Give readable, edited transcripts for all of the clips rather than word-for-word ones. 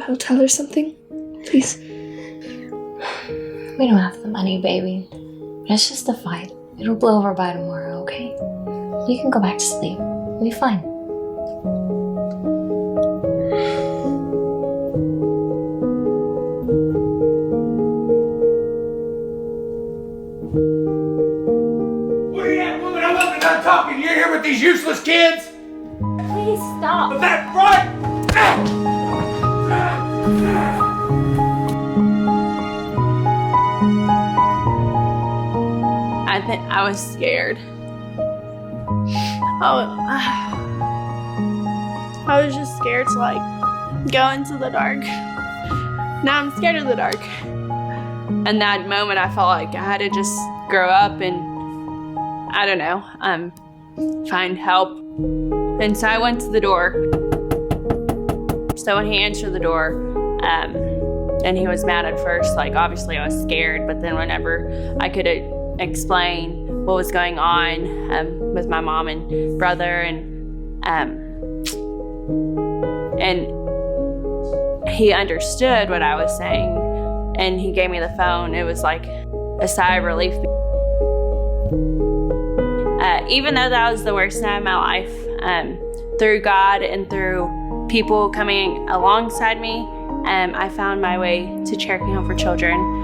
hotel or something? Please? We don't have the money, baby. It's just a fight. It'll blow over by tomorrow, okay? You can go back to sleep. You'll be fine. Where you at, woman? I wasn't done talking. You're here with these useless kids? Please stop. But that right! I was scared. I was just scared to go into the dark. Now I'm scared of the dark. In that moment, I felt like I had to just grow up and, I don't know, find help. And so I went to the door. So when he answered the door, and he was mad at first, obviously I was scared, but then whenever I could explain what was going on with my mom and brother, and he understood what I was saying, and he gave me the phone. It was like a sigh of relief. Even though that was the worst time of my life, through God and through people coming alongside me, I found my way to Cherokee Home for Children.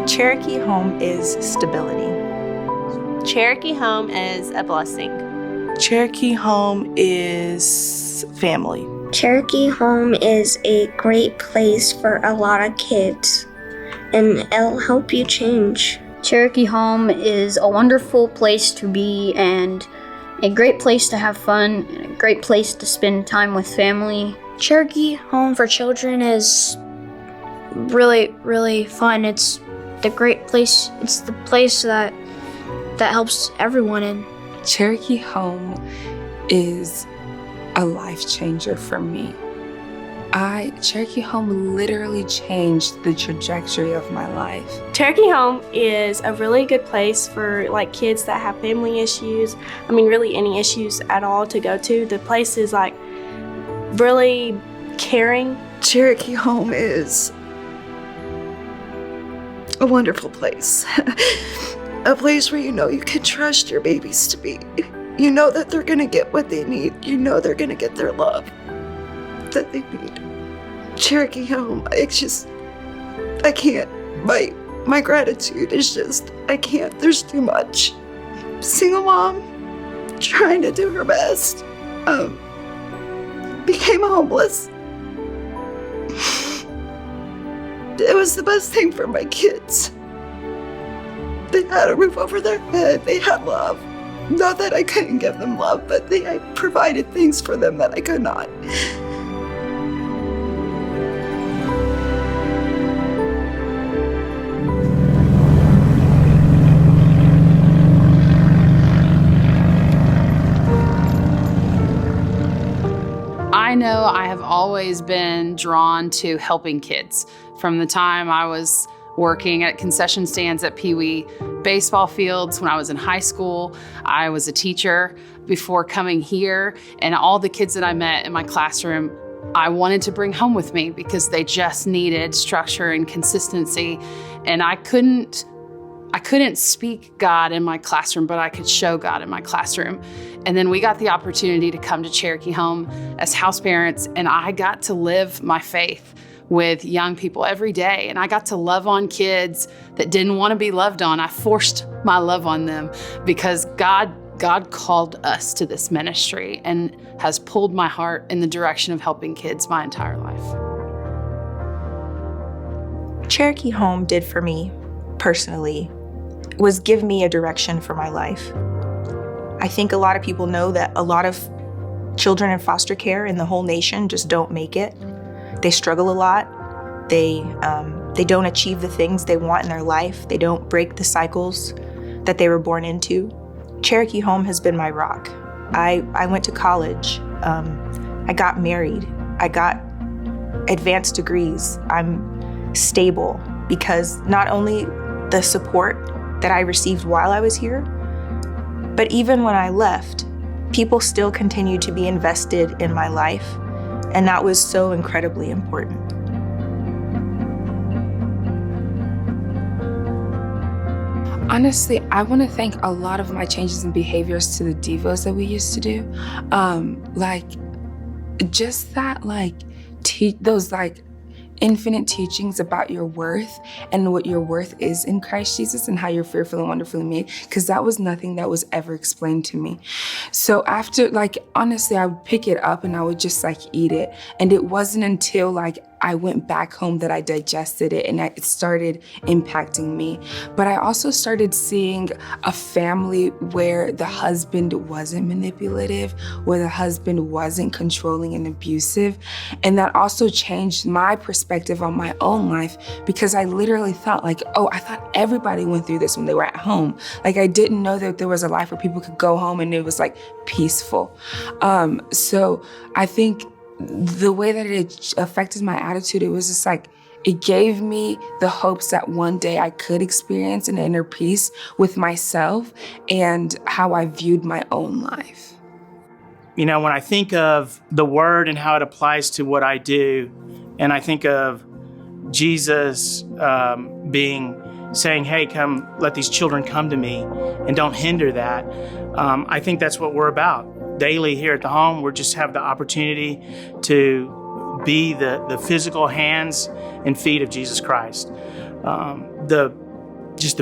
Cherokee Home is stability. Cherokee Home is a blessing. Cherokee Home is family. Cherokee Home is a great place for a lot of kids, and it'll help you change. Cherokee Home is a wonderful place to be and a great place to have fun and a great place to spend time with family. Cherokee Home for Children is really, really fun. It's the great place. It's the place that helps everyone in. Cherokee Home is a life changer for me. Cherokee Home literally changed the trajectory of my life. Cherokee Home is a really good place for kids that have family issues. Really any issues at all to go to. The place is really caring. Cherokee Home is a wonderful place. A place where you know you can trust your babies to be. You know that they're gonna get what they need. You know they're gonna get their love that they need. Cherokee Home, I can't. My gratitude is just, I can't. There's too much. Single mom, trying to do her best, became homeless. It was the best thing for my kids. They had a roof over their head. They had love. Not that I couldn't give them love, but I provided things for them that I could not. I know I have always been drawn to helping kids. From the time I was working at concession stands at Pee Wee baseball fields when I was in high school, I was a teacher before coming here, and all the kids that I met in my classroom, I wanted to bring home with me because they just needed structure and consistency. And I couldn't speak God in my classroom, but I could show God in my classroom. And then we got the opportunity to come to Cherokee Home as house parents, and I got to live my faith with young people every day. And I got to love on kids that didn't want to be loved on. I forced my love on them because God God called us to this ministry and has pulled my heart in the direction of helping kids my entire life. Cherokee Home did for me, personally, was give me a direction for my life. I think a lot of people know that a lot of children in foster care in the whole nation just don't make it. They struggle a lot. They don't achieve the things they want in their life. They don't break the cycles that they were born into. Cherokee Home has been my rock. I went to college. I got married. I got advanced degrees. I'm stable because not only the support that I received while I was here, but even when I left, people still continued to be invested in my life, and that was so incredibly important. Honestly, I want to thank a lot of my changes in behaviors to the devos that we used to do. Just that, those infinite teachings about your worth and what your worth is in Christ Jesus and how you're fearfully and wonderfully made, because that was nothing that was ever explained to me. So after, honestly, I would pick it up and I would just eat it. And it wasn't until I went back home that I digested it and it started impacting me. But I also started seeing a family where the husband wasn't manipulative, where the husband wasn't controlling and abusive. And that also changed my perspective on my own life, because I literally thought I thought everybody went through this when they were at home. I didn't know that there was a life where people could go home and it was peaceful. So I think the way that it affected my attitude, it was just it gave me the hopes that one day I could experience an inner peace with myself and how I viewed my own life. When I think of the word and how it applies to what I do, and I think of Jesus saying, hey, come, let these children come to me, and don't hinder that. I think that's what we're about. Daily here at the home, we just have the opportunity to be the physical hands and feet of Jesus Christ. The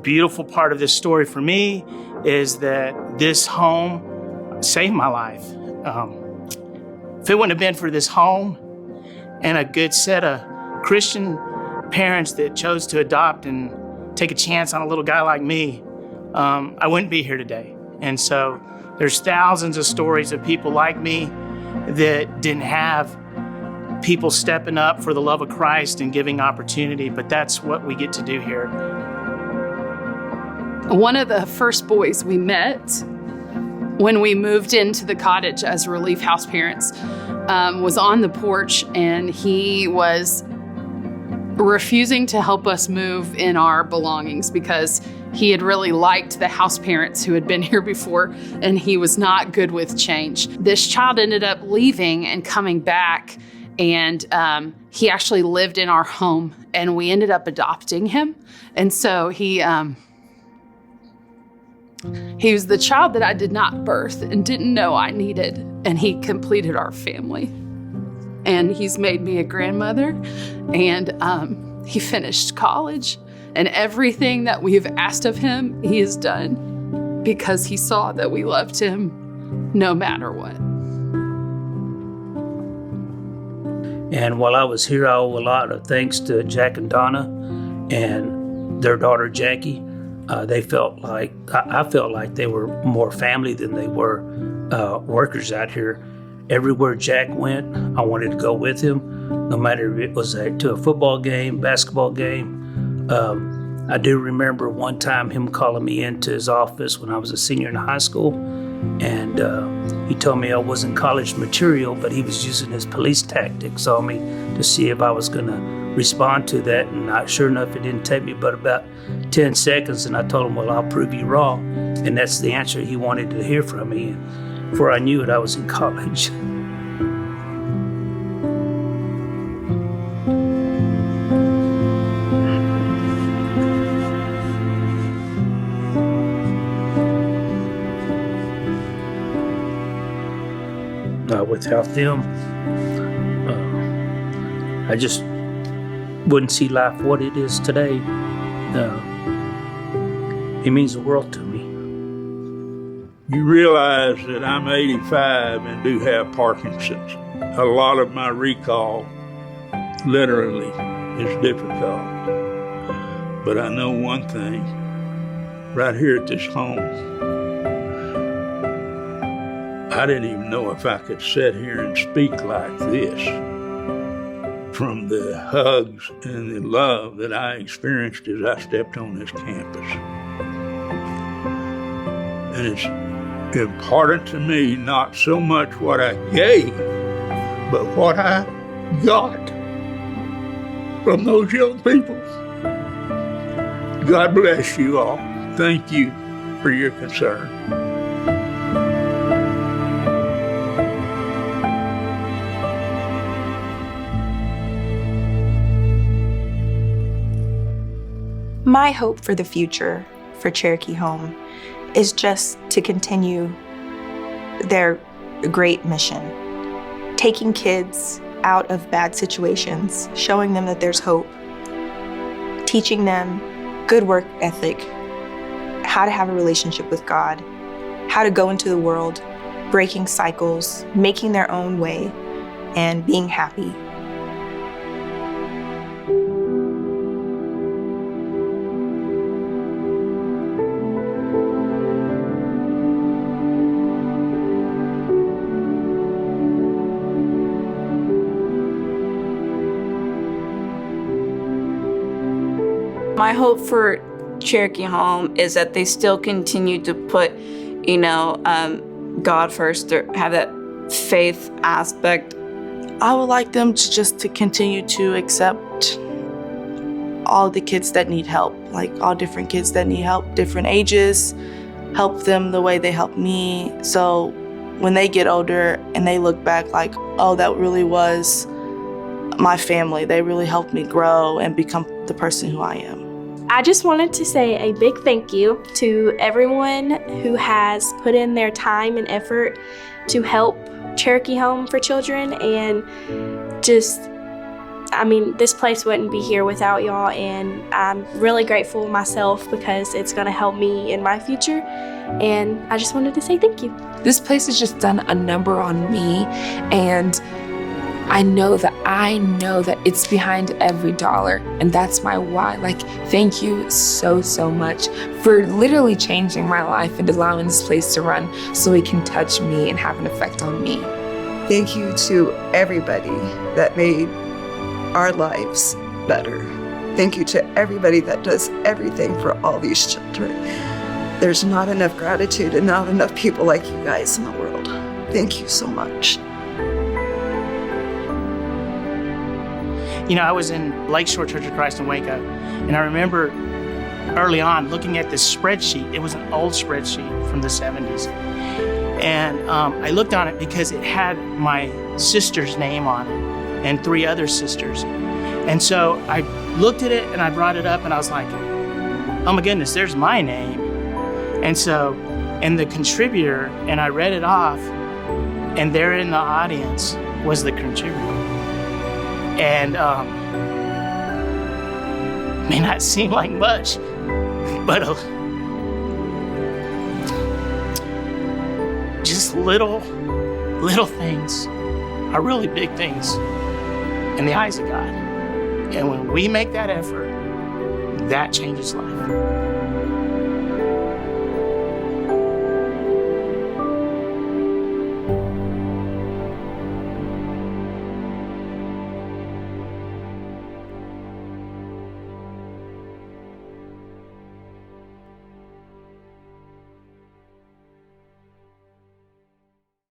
beautiful part of this story for me is that this home saved my life. If it wouldn't have been for this home and a good set of Christian parents that chose to adopt and take a chance on a little guy like me, I wouldn't be here today. And so there's thousands of stories of people like me that didn't have people stepping up for the love of Christ and giving opportunity, but that's what we get to do here. One of the first boys we met when we moved into the cottage as relief house parents was on the porch, and he was refusing to help us move in our belongings because he had really liked the house parents who had been here before, and he was not good with change. This child ended up leaving and coming back, and he actually lived in our home, and we ended up adopting him. And so he was the child that I did not birth and didn't know I needed, and he completed our family. And he's made me a grandmother, and he finished college. And everything that we have asked of him, he has done because he saw that we loved him no matter what. And while I was here, I owe a lot of thanks to Jack and Donna and their daughter Jackie. I felt like they were more family than they were workers out here. Everywhere Jack went, I wanted to go with him, no matter if it was to a football game, basketball game. I do remember one time him calling me into his office when I was a senior in high school, and he told me I wasn't college material, but he was using his police tactics on me to see if I was going to respond to that. And sure enough, it didn't take me but about 10 seconds, and I told him, well, I'll prove you wrong. And that's the answer he wanted to hear from me. And before I knew it, I was in college. Without them, I just wouldn't see life what it is today. It means the world to me. You realize that I'm 85 and do have Parkinson's. A lot of my recall literally is difficult. But I know one thing, right here at this home, I didn't even know if I could sit here and speak like this. From the hugs and the love that I experienced as I stepped on this campus. And it's important to me not so much what I gave, but what I got from those young people. God bless you all. Thank you for your concern. My hope for the future for Cherokee Home is just to continue their great mission, taking kids out of bad situations, showing them that there's hope, teaching them good work ethic, how to have a relationship with God, how to go into the world, breaking cycles, making their own way, and being happy. My hope for Cherokee Home is that they still continue to put, God first, or have that faith aspect. I would like them to continue to accept all the kids that need help, like all different kids that need help, different ages, help them the way they helped me. So when they get older and they look back like, oh, that really was my family. They really helped me grow and become the person who I am. I just wanted to say a big thank you to everyone who has put in their time and effort to help Cherokee Home for Children, and this place wouldn't be here without y'all, and I'm really grateful myself because it's going to help me in my future, and I just wanted to say thank you. This place has just done a number on me, and I know that it's behind every dollar, and that's my why. Thank you so, so much for literally changing my life and allowing this place to run so it can touch me and have an effect on me. Thank you to everybody that made our lives better. Thank you to everybody that does everything for all these children. There's not enough gratitude and not enough people like you guys in the world. Thank you so much. I was in Lakeshore Church of Christ in Waco, and I remember early on looking at this spreadsheet. It was an old spreadsheet from the 70s. And I looked on it because it had my sister's name on it and 3 other sisters. And so I looked at it and I brought it up and I was like, oh my goodness, there's my name. And the contributor, and I read it off, and there in the audience was the contributor. And may not seem like much, but just little things are really big things in the eyes of God. And when we make that effort, that changes life.